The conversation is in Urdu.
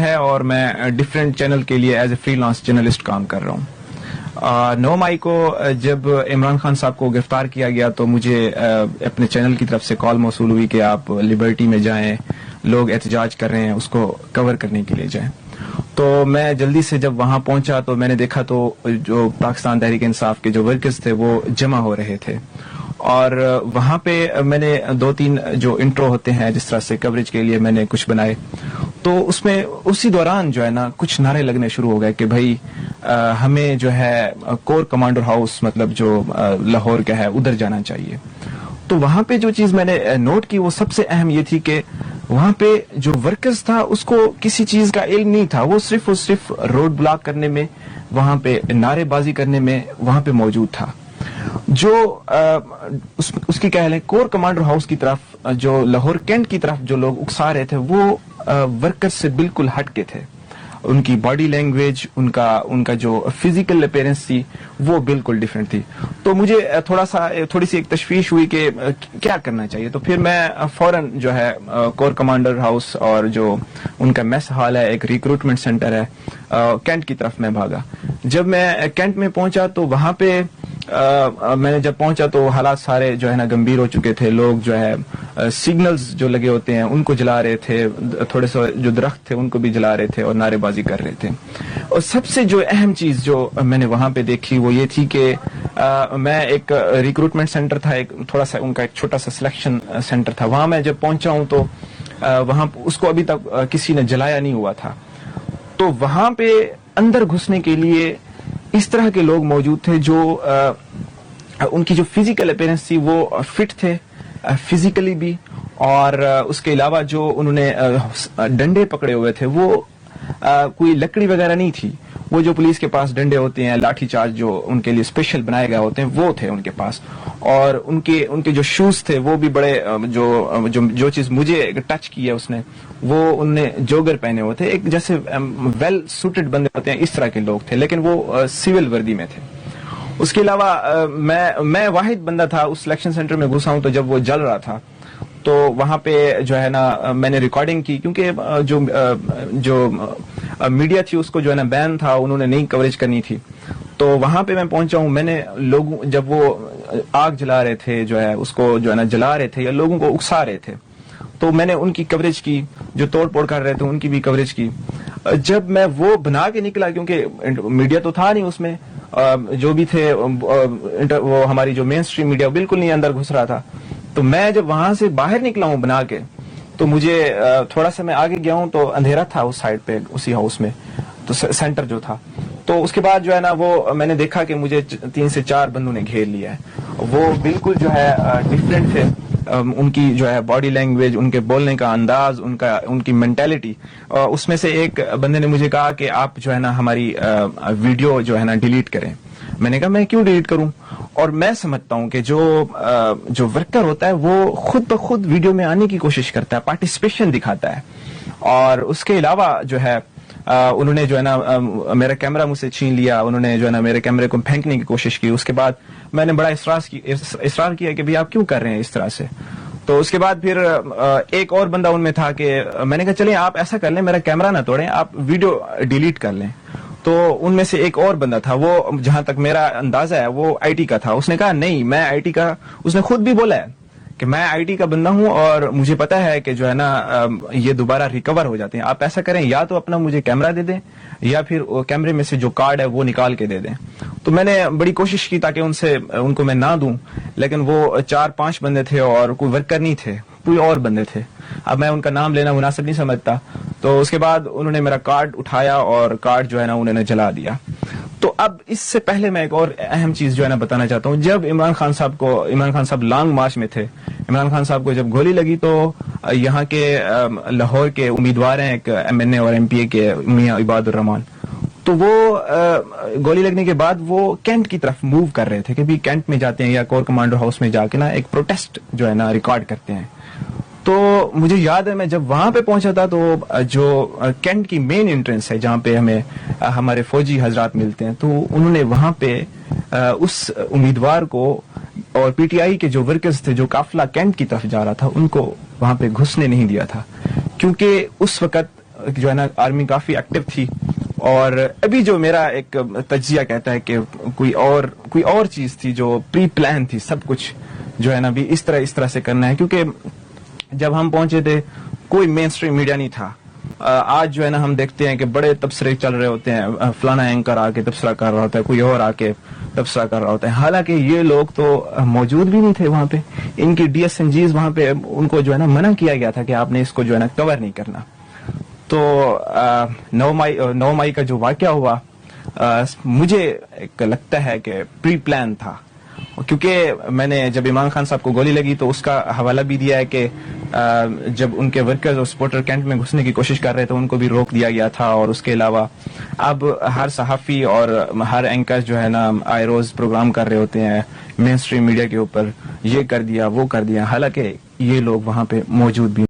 ہے اور میں ڈفرینٹ چینل کے لیے as a freelance journalist کام کر رہا ہوں. 9 مئی کو جب عمران خان صاحب کو گرفتار کیا گیا تو مجھے اپنے چینل کی طرف سے کال موصول ہوئی کہ آپ لبرٹی میں جائیں, لوگ احتجاج کر رہے ہیں, اس کو کور کرنے کے لیے جائیں. تو میں جلدی سے جب وہاں پہنچا تو میں نے دیکھا تو جو پاکستان تحریک انصاف کے جو ورکرز تھے وہ جمع ہو رہے تھے, اور وہاں پہ میں نے 2-3 جو انٹرو ہوتے ہیں جس طرح سے کوریج کے لیے میں نے کچھ بنائے. تو اس میں اسی دوران جو ہے نا کچھ نعرے لگنے شروع ہو گئے کہ بھائی ہمیں جو ہے کور کمانڈر ہاؤس مطلب جو لاہور کا ہے ادھر جانا چاہیے. تو وہاں پہ جو چیز میں نے نوٹ کی وہ سب سے اہم یہ تھی کہ وہاں پہ جو ورکرز تھا اس کو کسی چیز کا علم نہیں تھا, وہ صرف روڈ بلاک کرنے میں, وہاں پہ نعرے بازی کرنے میں وہاں پہ موجود تھا. جو اس کی کہہ لیں کور کمانڈر ہاؤس کی طرف جو لاہور کینٹ کی طرف جو لوگ اکسا رہے تھے وہ ورکر سے بالکل ہٹ کے تھے. ان کی باڈی لینگویج, ان کا جو فزیکل اپیرنس تھی وہ بالکل ڈفرینٹ تھی. تو مجھے تھوڑی سی ایک تشویش ہوئی کہ کیا کرنا چاہیے. تو پھر میں فوراً جو ہے کور کمانڈر ہاؤس اور جو ان کا میس ہال ہے, ایک ریکروٹمنٹ سینٹر ہے, کینٹ کی طرف میں بھاگا. جب میں کینٹ میں پہنچا تو وہاں پہ میں نے جب پہنچا تو حالات سارے جو ہے نا گمبھیر ہو چکے تھے. لوگ جو ہے سگنلز جو لگے ہوتے ہیں ان کو جلا رہے تھے, تھوڑے سے جو درخت تھے ان کو بھی جلا رہے تھے اور نعرے بازی کر رہے تھے. اور سب سے جو اہم چیز جو میں نے وہاں پہ دیکھی وہ یہ تھی کہ میں ایک ریکروٹمنٹ سینٹر تھا, ایک تھوڑا سا ان کا ایک چھوٹا سا سلیکشن سینٹر تھا, وہاں میں جب پہنچا ہوں تو وہاں اس کو ابھی تک کسی نے جلایا نہیں ہوا تھا. تو وہاں پہ اندر گھسنے کے لیے اس طرح کے لوگ موجود تھے جو ان کی جو فزیکل اپیرنس تھی وہ فٹ تھے فزیکلی بھی, اور اس کے علاوہ جو انہوں نے ڈنڈے پکڑے ہوئے تھے وہ کوئی لکڑی وغیرہ نہیں تھی, وہ جو پولیس کے پاس ڈنڈے ہوتے ہیں لاٹھی چارج جو ان کے لیے اسپیشل بنائے گئے ہوتے ہیں وہ تھے ان کے پاس. اور ان کے جو شوز تھے وہ بھی بڑے جو چیز مجھے ٹچ کی ہے اس نے وہ انہوں نے جوگر پہنے ہوئے تھے, ایک جیسے ویل سوٹڈ بندے ہوتے ہیں اس طرح کے لوگ تھے, لیکن وہ سول وردی میں تھے. اس کے علاوہ میں واحد بندہ تھا اس سلیکشن سینٹر میں گھسا ہوں. تو جب وہ جل رہا تھا تو وہاں پہ جو ہے نا میں نے ریکارڈنگ کی, کیونکہ جو میڈیا تھی اس کو جو ہے نا بین تھا, انہوں نے نہیں کوریج کرنی تھی. تو وہاں پہ میں پہنچا ہوں, میں نے لوگوں جب وہ آگ جلا رہے تھے جو ہے اس کو جو ہے نا جلا رہے تھے یا لوگوں کو اکسا رہے تھے, تو میں نے ان کی کوریج کی, جو توڑ پھوڑ کر رہے تھے ان کی بھی کوریج کی. جب میں وہ بنا کے نکلا, کیونکہ میڈیا تو تھا نہیں اس میں, جو بھی تھے وہ ہماری جو مین اسٹریم میڈیا بالکل نہیں اندر گھس رہا تھا. تو میں جب وہاں سے باہر نکلا ہوں بنا کے تو مجھے تھوڑا سا میں آگے گیا ہوں تو اندھیرا تھا اس سائڈ پہ اسی ہاؤس میں, تو سینٹر جو تھا. تو اس کے بعد جو ہے نا وہ میں نے دیکھا کہ مجھے 3 سے 4 بندوں نے گھیر لیا ہے. وہ بالکل جو ہے ڈفرینٹ تھے, ان کی جو ہے باڈی لینگویج, ان کے بولنے کا انداز, ان کی مینٹیلٹی. اس میں سے ایک بندے نے مجھے کہا کہ آپ جو ہے نا ہماری ویڈیو جو ہے نا ڈیلیٹ کریں. میں نے کہا میں کیوں ڈیلیٹ کروں, اور میں سمجھتا ہوں کہ جو ورکر ہوتا ہے وہ خود بخود ویڈیو میں آنے کی کوشش کرتا ہے, پارٹیسپیشن دکھاتا ہے. اور اس کے علاوہ جو ہے انہوں نے جو ہے نا میرا کیمرہ مجھ سے چھین لیا, انہوں نے جو ہے نا میرے کیمرے کو پھینکنے کی کوشش کی. اس کے بعد میں نے بڑا اصرار کیا کہ بھئی آپ کیوں کر رہے ہیں اس طرح سے. تو اس کے بعد پھر ایک اور بندہ ان میں تھا کہ میں نے کہا چلیں آپ ایسا کر لیں, میرا کیمرہ نہ توڑیں, آپ ویڈیو ڈیلیٹ کر لیں. تو ان میں سے ایک اور بندہ تھا, وہ جہاں تک میرا اندازہ ہے وہ آئی ٹی کا تھا. اس نے کہا نہیں میں آئی ٹی کا, اس نے خود بھی بولا ہے کہ میں آئی ٹی کا بندہ ہوں اور مجھے پتا ہے کہ جو ہے نا یہ دوبارہ ریکور ہو جاتے ہیں. آپ ایسا کریں یا تو اپنا مجھے کیمرہ دے دیں یا پھر کیمرے میں سے جو کارڈ ہے وہ نکال کے دے دیں. تو میں نے بڑی کوشش کی تاکہ ان کو میں نہ دوں, لیکن وہ 4-5 بندے تھے اور کوئی ورکر نہیں تھے, کوئی اور بندے تھے. اب میں ان کا نام لینا مناسب نہیں سمجھتا. تو اس کے بعد انہوں نے میرا کارڈ اٹھایا اور کارڈ جو ہے نا انہوں نے جلا دیا. تو اب اس سے پہلے میں ایک اور اہم چیز جو ہے نا بتانا چاہتا ہوں. جب عمران خان صاحب لانگ مارچ میں تھے, عمران خان صاحب کو جب گولی لگی تو یہاں کے لاہور کے امیدوار ہیں ایک MNA اور MP کے میاں عباد الرحمان, تو وہ گولی لگنے کے بعد وہ کینٹ کی طرف موو کر رہے تھے کہ بھی کینٹ میں جاتے ہیں یا کور کمانڈر ہاؤس میں جا کے نا ایک پروٹیسٹ جو ہے نا ریکارڈ کرتے ہیں. تو مجھے یاد ہے میں جب وہاں پہ پہنچا تھا تو جو کینٹ کی مین انٹرنس ہے جہاں پہ ہمیں ہمارے فوجی حضرات ملتے ہیں, تو انہوں نے وہاں پہ اس امیدوار کو اور PTI کے جو ورکرز تھے جو قافلہ کینٹ کی طرف جا رہا تھا ان کو وہاں پہ گھسنے نہیں دیا تھا, کیونکہ اس وقت جو ہے نا آرمی کافی ایکٹیو تھی، اور ابھی جو میرا ایک تجزیہ کہتا ہے کہ کوئی اور چیز تھی جو پری پلان تھی، سب کچھ جو ہے نا بھی اس طرح سے کرنا ہے، کیونکہ جب ہم پہنچے تھے کوئی مین اسٹریم میڈیا نہیں تھا. آج جو ہے نا ہم دیکھتے ہیں کہ بڑے تبصرے چل رہے ہوتے ہیں، فلانا اینکر آ کے تبصرہ کر رہا ہوتا ہے، کوئی اور آ کے تبصرہ کر رہا ہوتا ہے، حالانکہ یہ لوگ تو موجود بھی نہیں تھے وہاں پہ. ان کی ڈی ایس این جیز وہاں پہ ان کو جو ہے نا منع کیا گیا تھا کہ آپ نے اس کو جو ہے نا کور نہیں کرنا. تو 9 مئی کا جو واقعہ ہوا مجھے ایک لگتا ہے کہ پری پلان تھا، کیونکہ میں نے جب عمران خان صاحب کو گولی لگی تو اس کا حوالہ بھی دیا ہے کہ جب ان کے ورکرز اور سپورٹر کینٹ میں گھسنے کی کوشش کر رہے تھے ان کو بھی روک دیا گیا تھا. اور اس کے علاوہ اب ہر صحافی اور ہر اینکر جو ہے نا آئے روز پروگرام کر رہے ہوتے ہیں مین اسٹریم میڈیا کے اوپر، یہ کر دیا وہ کر دیا، حالانکہ یہ لوگ وہاں پہ موجود بھی